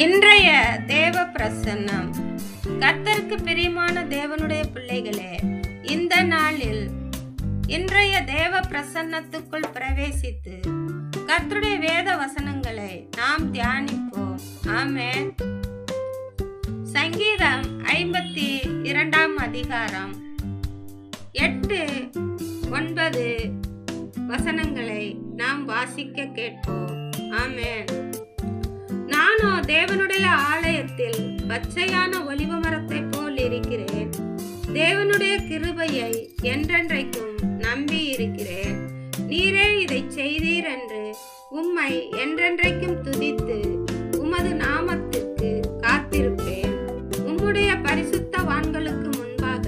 இன்றைய தேவ பிரசன்னம். கர்த்தருக்கு பிரியமான தேவனுடைய பிள்ளைகளே, இந்த நாளில் இன்றைய தேவ பிரசன்னத்துக்குள் பிரவேசித்து கர்த்தருடைய வேத வசனங்களை நாம் தியானிப்போம். ஆமென். சங்கீதம் 52 அதிகாரம் 8-9 வசனங்களை நாம் வாசிக்க கேட்போம். ஆமென். நானோ தேவனுடைய ஆலயத்தில் பச்சையான ஒலிவ மரத்தை போல் இருக்கிறேன். தேவனுடைய கிருபையை என்றென்றைக்கும் நம்பி இருக்கிறேன். நீரே இதை செய்தீர் என்று உம்மை என்றென்றைக்கும் துதித்து உமது நாமத்திற்கு காத்திருப்பேன். உம்முடைய பரிசுத்தவான்களுக்கு முன்பாக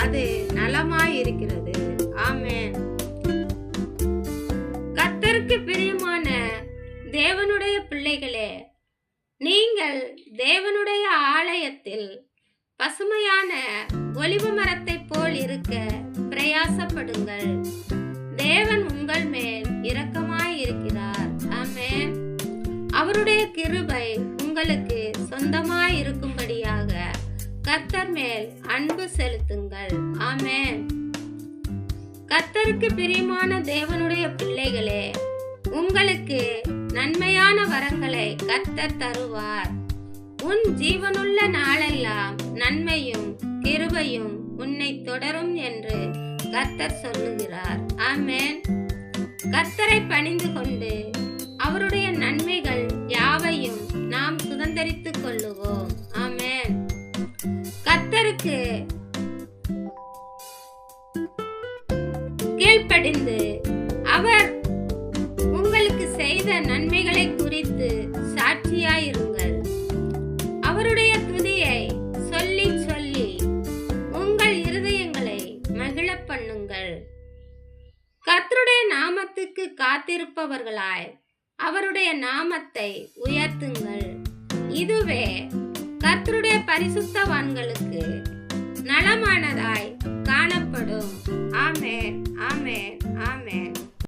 அது நலமாயிருக்கிறது. ஆமென். கர்த்தருக்கு பிரியமான தேவனுடைய பிள்ளைகளே, நீங்கள் தேவனுடைய ஆலயத்தில் பசுமையான ஒலிவ மரத்தை போல் இருக்க பிரயாசப்படுங்கள். தேவன் உங்கள் மேல் இரக்கமாய் இருக்கிறார். ஆமென். அவருடைய கிருபை உங்களுக்கு சொந்தமாய் இருக்கும்படியாக கர்த்தர் மேல் அன்பு செலுத்துங்கள். ஆமென். கர்த்தருக்கு பிரியமான தேவனுடைய பிள்ளைகளே, உங்களுக்கு நன்மையான வரங்களை கர்த்தர் தருவார். உன் ஜீவனுள்ள நாளெல்லாம் நன்மையும் கிருபையும் உன்னை தொடரும் என்று கர்த்தர் சொல்லுகிறார். ஆமென். கர்த்தரை பணிந்து கொண்டு அவருடைய நன்மைகள் யாவையும் நாம் சுதந்தரித்துக் கொள்ளுவோம். ஆமென். கர்த்தருக்கு கீழ்ப்படிந்து அவர் உங்களுக்கு செய்த நன்மைகளை குறித்து சாட்சியாயிருங்கள். அவருடைய துதியை சொல்லி சொல்லி உங்கள் இருதயங்களை மகிழ பண்ணுங்கள். கர்த்தருடைய நாமத்துக்கு காத்திருப்பவர்களாய் அவருடைய நாமத்தை உயர்த்துங்கள். இதுவே கர்த்தருடைய பரிசுத்தவான்களுக்கு நலமானதாய் காணப்படும். ஆமென், ஆமென், ஆமென்.